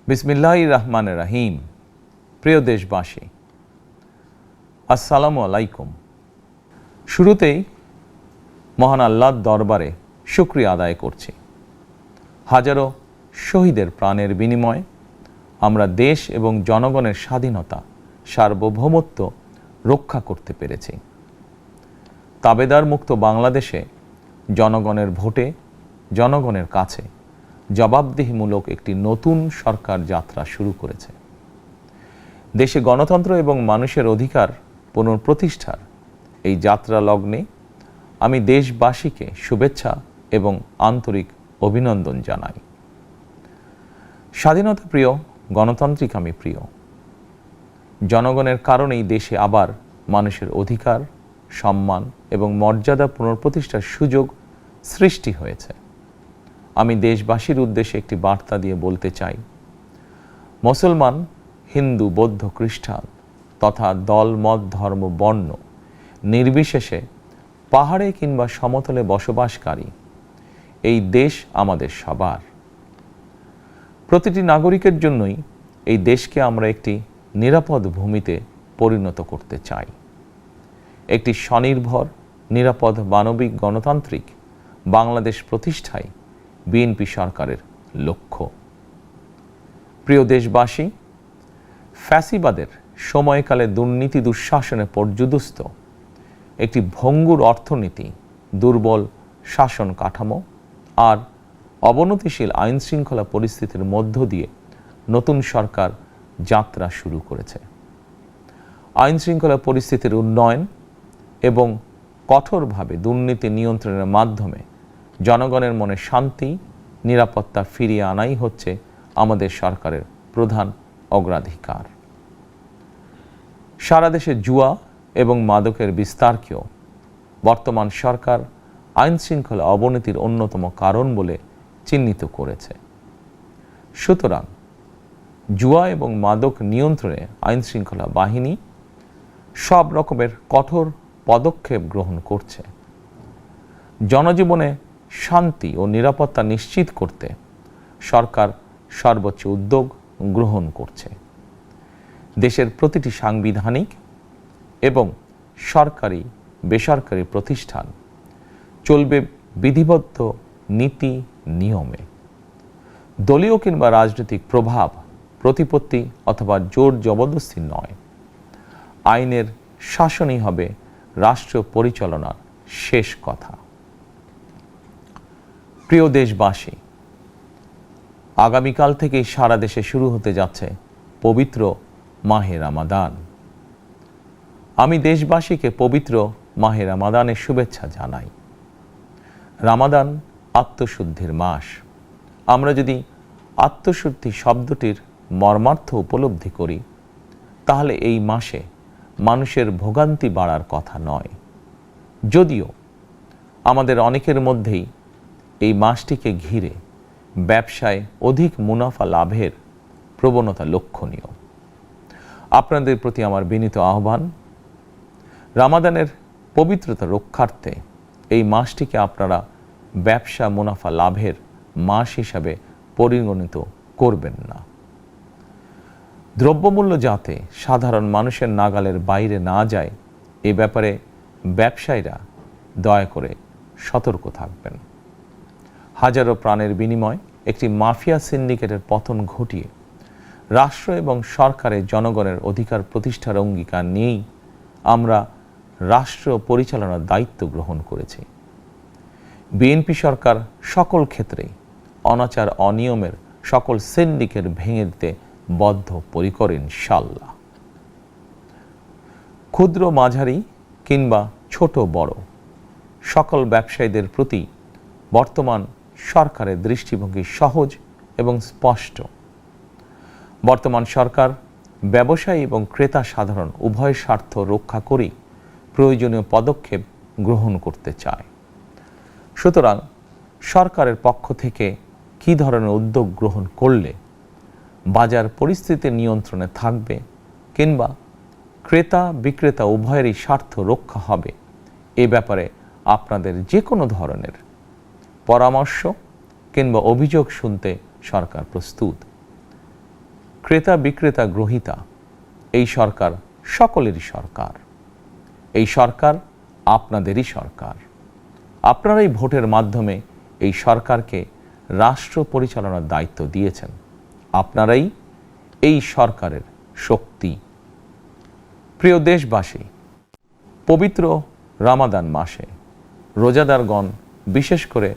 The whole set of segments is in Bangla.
বিসমিল্লাহির রহমানির রহিম। প্রিয় দেশবাসী, আসসালামু আলাইকুম। শুরুতেই মহান আল্লাহর দরবারে শুকরিয়া আদায় করছি। হাজারো শহীদের প্রাণের বিনিময়ে আমরা দেশ এবং জনগণের স্বাধীনতা, সার্বভৌমত্ব রক্ষা করতে পেরেছি। তাবেদার মুক্ত বাংলাদেশে জনগণের ভোটে জনগণের কাছে জবাবদিহিমূলক একটি নতুন সরকার যাত্রা শুরু করেছে। দেশে গণতন্ত্র এবং মানুষের অধিকার পুনঃপ্রতিষ্ঠার এই যাত্রা লগ্নে আমি দেশবাসীকে শুভেচ্ছা এবং আন্তরিক অভিনন্দন জানাই। স্বাধীনতা প্রিয়, গণতান্ত্রিক আমি প্রিয়। জনগণের কারণেই দেশে আবার মানুষের অধিকার, সম্মান এবং মর্যাদা পুনঃপ্রতিষ্ঠার সুযোগ সৃষ্টি হয়েছে। আমি দেশবাসীর উদ্দেশ্যে একটি বার্তা দিয়ে বলতে চাই, মুসলমান, হিন্দু, বৌদ্ধ, খ্রিস্টান তথা দল, মত, ধর্ম, বর্ণ নির্বিশেষে পাহাড়ে কিংবা সমতলে বসবাসকারী এই দেশ আমাদের সবার। প্রতিটি নাগরিকের জন্যই এই দেশকে আমরা একটি নিরাপদ ভূমিতে পরিণত করতে চাই। একটি স্বনির্ভর, নিরাপদ, মানবিক, গণতান্ত্রিক বাংলাদেশ প্রতিষ্ঠায় বিএনপি সরকারের লক্ষ্য। প্রিয় দেশবাসী, ফ্যাসিবাদের সময়কালে দুর্নীতি দুঃশাসনে পর্যুদস্ত একটি ভঙ্গুর অর্থনীতি, দুর্বল শাসন কাঠামো আর অবনতিশীল আইন শৃঙ্খলা পরিস্থিতির মধ্য দিয়ে নতুন সরকার যাত্রা শুরু করেছে। আইন শৃঙ্খলা পরিস্থিতির উন্নয়ন এবং কঠোরভাবে দুর্নীতি নিয়ন্ত্রণের মাধ্যমে জনগণের মনে শান্তি, নিরাপত্তা ফিরিয়ে আনাই হচ্ছে আমাদের সরকারের প্রধান অগ্রাধিকার। সারা দেশে জুয়া এবং মাদকের বিস্তারকেও বর্তমান সরকার আইন শৃঙ্খলা অবনতির অন্যতম কারণ বলে চিহ্নিত করেছে। সুতরাং জুয়া এবং মাদক নিয়ন্ত্রণে আইন শৃঙ্খলা বাহিনী সব রকমের কঠোর পদক্ষেপ গ্রহণ করছে। জনজীবনে শান্তি ও নিরাপত্তা নিশ্চিত করতে সরকার সর্বোচ্চ উদ্যোগ গ্রহণ করছে। দেশের প্রতিটি সাংবিধানিক এবং সরকারি বেসরকারি প্রতিষ্ঠান চলবে বিধিবদ্ধ নীতি নিয়মে। দলীয় কিংবা রাজনৈতিক প্রভাব, প্রতিপত্তি অথবা জোর জবরদস্তি নয়। আইনের শাসনই হবে রাষ্ট্র পরিচালনার শেষ কথা। প্রিয় দেশবাসী, আগামীকাল থেকেই সারা দেশে শুরু হতে যাচ্ছে পবিত্র মাহে রমাদান। আমি দেশবাসীকে পবিত্র মাহে রমাদানের শুভেচ্ছা জানাই। রমাদান আত্মশুদ্ধির মাস। আমরা যদি আত্মশুদ্ধি শব্দটির মর্মার্থ উপলব্ধি করি, তাহলে এই মাসে মানুষের ভোগান্তি বাড়ার কথা নয়। যদিও আমাদের অনেকের মধ্যেই এই মাসটিকে ঘিরে ব্যবসায় অধিক মুনাফা লাভের প্রবণতা লক্ষণীয়। আপনাদের প্রতি আমার বিনীত আহ্বান, রমাদানের পবিত্রতা রক্ষার্থে এই মাসটিকে আপনারা ব্যবসা মুনাফা লাভের মাস হিসাবে পরিগণিত করবেন না। দ্রব্যমূল্য যাতে সাধারণ মানুষের নাগালের বাইরে না যায়, এ ব্যাপারে ব্যবসায়ীরা দয়া করে সতর্ক থাকবেন। হাজারো প্রাণের বিনিময়ে একটি মাফিয়া সিন্ডিকেটের পতন ঘটিয়ে রাষ্ট্র এবং সরকারের জনগণের অধিকার প্রতিষ্ঠার অঙ্গীকার নিয়েই আমরা রাষ্ট্র পরিচালনার দায়িত্ব গ্রহণ করেছি। বিএনপি সরকার সকল ক্ষেত্রেই অনাচার অনিয়মের সকল সিন্ডিকেট ভেঙে দিতে বদ্ধপরিকর ইনশাআল্লাহ। ক্ষুদ্র, মাঝারি কিংবা ছোট বড় সকল ব্যবসায়ীদের প্রতি বর্তমান সরকারের দৃষ্টিভঙ্গি সহজ এবং স্পষ্ট। বর্তমান সরকার ব্যবসায়ী এবং ক্রেতা সাধারণ উভয় স্বার্থ রক্ষা করেই প্রয়োজনীয় পদক্ষেপ গ্রহণ করতে চায়। সুতরাং সরকারের পক্ষ থেকে কী ধরনের উদ্যোগ গ্রহণ করলে বাজার পরিস্থিতি নিয়ন্ত্রণে থাকবে কিংবা ক্রেতা বিক্রেতা উভয়েরই স্বার্থ রক্ষা হবে, এ ব্যাপারে আপনাদের যে কোনো ধরনের পরামর্শ কিংবা অভিযোগ শুনতে সরকার প্রস্তুত। ক্রেতা বিক্রেতা গ্রহীতা, এই সরকার সকলেরই সরকার। এই সরকার আপনাদেরই সরকার। আপনারাই ভোটের মাধ্যমে এই সরকারকে রাষ্ট্র পরিচালনার দায়িত্ব দিয়েছেন। আপনারাই এই সরকারের শক্তি। প্রিয় দেশবাসী, পবিত্র রামাদান মাসে রোজাদারগণ বিশেষ করে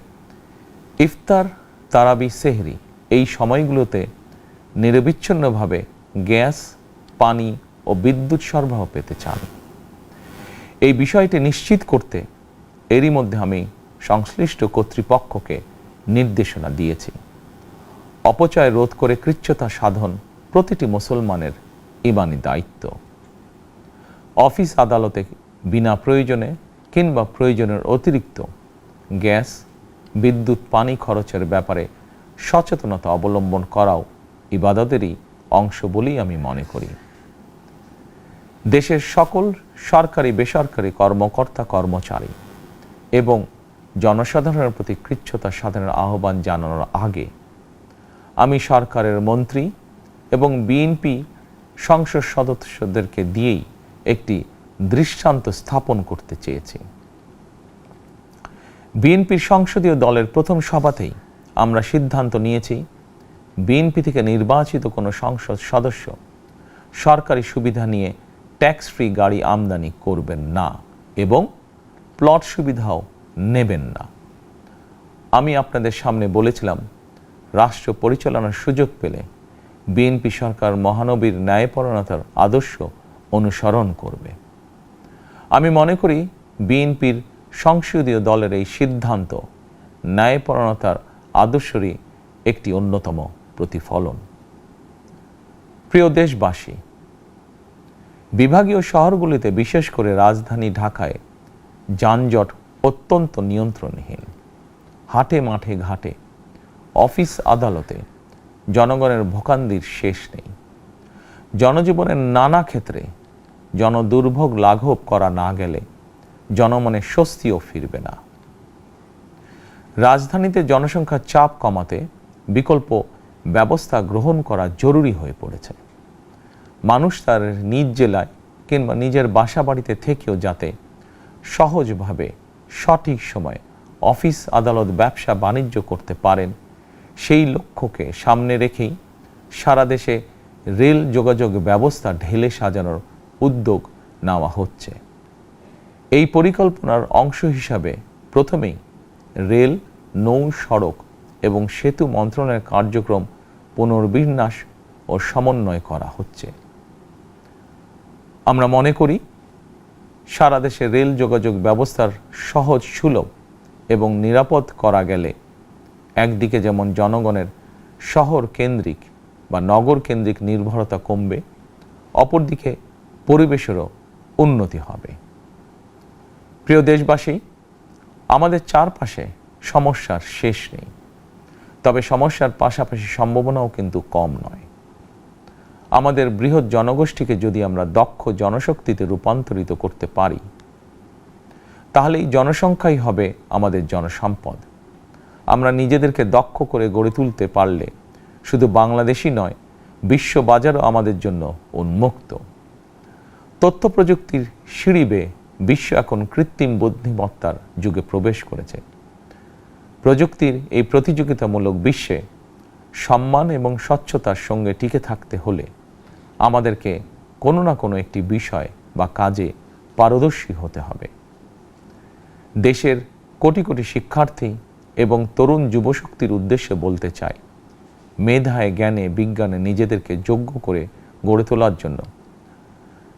ইফতার, তারাবি, সেহরি এই সময়গুলোতে নিরবিচ্ছিন্নভাবে গ্যাস, পানি ও বিদ্যুৎ সরবরাহ পেতে চান। এই বিষয়টি নিশ্চিত করতে এরই মধ্যে আমি সংশ্লিষ্ট কর্তৃপক্ষকে নির্দেশনা দিয়েছি। অপচয় রোধ করে কৃচ্ছ্রতা সাধন প্রতিটি মুসলমানের ঈমানি দায়িত্ব। অফিস আদালতে বিনা প্রয়োজনে কিংবা প্রয়োজনের অতিরিক্ত গ্যাস, বিদ্যুৎ, পানি খরচের ব্যাপারে সচেতনতা অবলম্বন করাও ইবাদতেরই অংশ বলেই আমি মনে করি। দেশের সকল সরকারি বেসরকারি কর্মকর্তা কর্মচারী এবং জনসাধারণের প্রতি কৃচ্ছ্রতা সাধনের আহ্বান জানানোর আগে আমি সরকারের মন্ত্রী এবং বিএনপি সংসদ সদস্যদেরকে দিয়েই একটি দৃষ্টান্ত স্থাপন করতে চেয়েছি। বিএনপির সংসদীয় দলের প্রথম সভাতেই আমরা সিদ্ধান্ত নিয়েছি, বিএনপি থেকে নির্বাচিত কোনো সংসদ সদস্য সরকারি সুবিধা নিয়ে ট্যাক্স ফ্রি গাড়ি আমদানি করবেন না এবং প্লট সুবিধাও নেবেন না। আমি আপনাদের সামনে বলেছিলাম, রাষ্ট্র পরিচালনার সুযোগ পেলে বিএনপি সরকার মহানবীর ন্যায়পরায়ণতার আদর্শ অনুসরণ করবে। আমি মনে করি বিএনপির সংসদীয় দলের এই সিদ্ধান্ত ন্যায়পরায়ণতার আদর্শেরই একটি অন্যতম প্রতিফলন। প্রিয় দেশবাসী, বিভাগীয় শহরগুলিতে বিশেষ করে রাজধানী ঢাকায় যানজট অত্যন্ত নিয়ন্ত্রণহীন। হাটে মাঠে ঘাটে, অফিস আদালতে জনগণের ভোগান্তির শেষ নেই। জনজীবনের নানা ক্ষেত্রে জনদুর্ভোগ লাঘব করা না গেলে জনমনে স্বস্তিও ফিরবে না। রাজধানীতে জনসংখ্যার চাপ কমাতে বিকল্প ব্যবস্থা গ্রহণ করা জরুরি হয়ে পড়েছে। মানুষ তার নিজ জেলায় কিংবা নিজের বাসা বাড়িতে থেকেও যাতে সহজভাবে সঠিক সময়ে অফিস, আদালত, ব্যবসা বাণিজ্য করতে পারেন, সেই লক্ষ্যকে সামনে রেখেই সারা দেশে রেল যোগাযোগ ব্যবস্থা ঢেলে সাজানোর উদ্যোগ নেওয়া হচ্ছে। এই পরিকল্পনার অংশ হিসাবে প্রথমেই রেল, নৌ, সড়ক এবং সেতু মন্ত্রণালয়ের কার্যক্রম পুনর্বিন্যাস ও সমন্বয় করা হচ্ছে। আমরা মনে করি সারা দেশে রেল যোগাযোগ ব্যবস্থার সহজ, সুলভ এবং নিরাপদ করা গেলে একদিকে যেমন জনগণের শহর কেন্দ্রিক বা নগর কেন্দ্রিক নির্ভরতা কমবে, অপরদিকে পরিবেশেরও উন্নতি হবে। প্রিয় দেশবাসী, আমাদের চারপাশে সমস্যার শেষ নেই, তবে সমস্যার পাশাপাশি সম্ভাবনাও কিন্তু কম নয়। আমাদের বৃহৎ জনগোষ্ঠীকে যদি আমরা দক্ষ জনশক্তিতে রূপান্তরিত করতে পারি, তাহলে এই জনসংখ্যাই হবে আমাদের জনসম্পদ। আমরা নিজেদেরকে দক্ষ করে গড়ে তুলতে পারলে শুধু বাংলাদেশই নয়, বিশ্ব বাজারও আমাদের জন্য উন্মুক্ত। তথ্য প্রযুক্তির সিঁড়ি বেয়ে বিশ্ব এখন কৃত্রিম বুদ্ধিমত্তার যুগে প্রবেশ করেছে। প্রযুক্তির এই প্রতিযোগিতামূলক বিশ্বে সম্মান এবং স্বচ্ছতার সঙ্গে টিকে থাকতে হলে আমাদেরকে কোনো না কোনো একটি বিষয় বা কাজে পারদর্শী হতে হবে। দেশের কোটি কোটি শিক্ষার্থী এবং তরুণ যুবশক্তির উদ্দেশ্যে বলতে চাই, মেধায়, জ্ঞানে, বিজ্ঞানে নিজেদেরকে যোগ্য করে গড়ে তোলার জন্য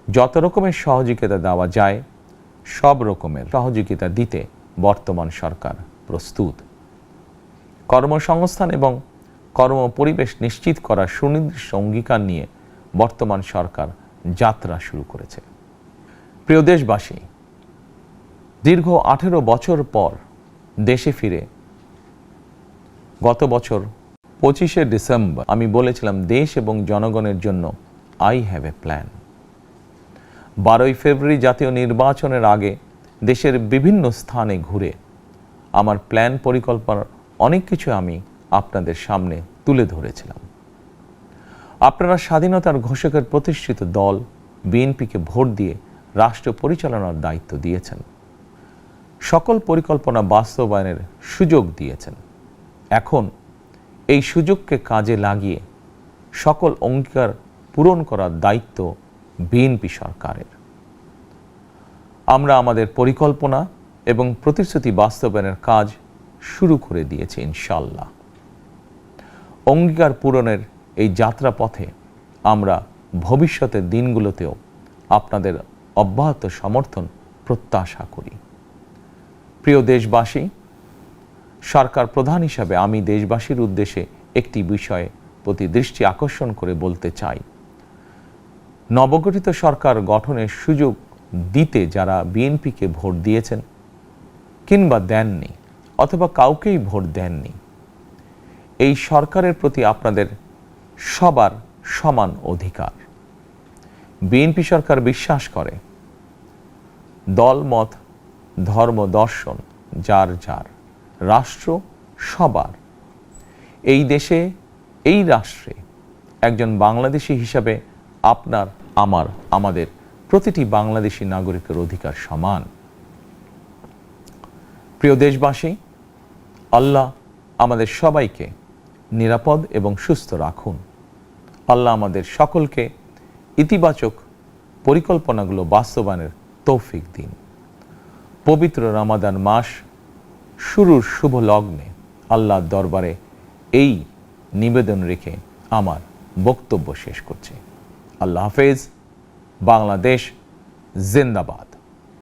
যত রকমের সহযোগিতা দেওয়া যায় সব রকমের সহযোগিতা দিতে বর্তমান সরকার প্রস্তুত। কর্মসংস্থান এবং কর্মপরিবেশ নিশ্চিত করার সুনির্দিষ্ট অঙ্গীকার নিয়ে বর্তমান সরকার যাত্রা শুরু করেছে। প্রিয় দেশবাসী, দীর্ঘ 18 বছর পর দেশে ফিরে গত বছর 25শে ডিসেম্বর আমি বলেছিলাম, দেশ এবং জনগণের জন্য আই হ্যাভ এ প্ল্যান। 12ই ফেব্রুয়ারি জাতীয় নির্বাচনের আগে দেশের বিভিন্ন স্থানে ঘুরে আমার প্ল্যান পরিকল্পনার অনেক কিছু আমি আপনাদের সামনে তুলে ধরেছিলাম। আপনারা স্বাধীনতার ঘোষকের প্রতিষ্ঠিত দল বিএনপিকে ভোট দিয়ে রাষ্ট্র পরিচালনার দায়িত্ব দিয়েছেন, সকল পরিকল্পনা বাস্তবায়নের সুযোগ দিয়েছেন। এখন এই সুযোগকে কাজে লাগিয়ে সকল অঙ্গীকার পূরণ করার দায়িত্ব বিএনপি সরকারের। আমরা আমাদের পরিকল্পনা এবং প্রতিশ্রুতি বাস্তবায়নের কাজ শুরু করে দিয়েছি ইনশাআল্লাহ। অঙ্গীকার পূরণের এই যাত্রাপথে আমরা ভবিষ্যতের দিনগুলোতেও আপনাদের অব্যাহত সমর্থন প্রত্যাশা করি। প্রিয় দেশবাসী, সরকার প্রধান হিসাবে আমি দেশবাসীর উদ্দেশ্যে একটি বিষয়ে প্রতি দৃষ্টি আকর্ষণ করে বলতে চাই। নবগঠিত সরকার গঠনের সুযোগ দিতে যারা বিএনপিকে ভোট দিয়েছেন কিংবা দেননি অথবা কাউকেই ভোট দেননি, এই সরকারের প্রতি আপনাদের সবার সমান অধিকার। বিএনপি সরকার বিশ্বাস করে দল মত ধর্ম দর্শন যার যার, রাষ্ট্র সবার। এই দেশে এই রাষ্ট্রে একজন বাংলাদেশী হিসাবে আপনার আমার আমাদের প্রতিটি বাংলাদেশী নাগরিকের অধিকার সমান। প্রিয় দেশবাসী, আল্লাহ আমাদের সবাইকে নিরাপদ এবং সুস্থ রাখুন। আল্লাহ আমাদের সকলকে ইতিবাচক পরিকল্পনাগুলো বাস্তবায়নের তৌফিক দিন। পবিত্র রমাদান মাস শুরুর শুভ লগ্নে আল্লাহর দরবারে এই নিবেদন রেখে আমার বক্তব্য শেষ করছি। আল্লাহ হাফেজ। বাংলাদেশ জিন্দাবাদ।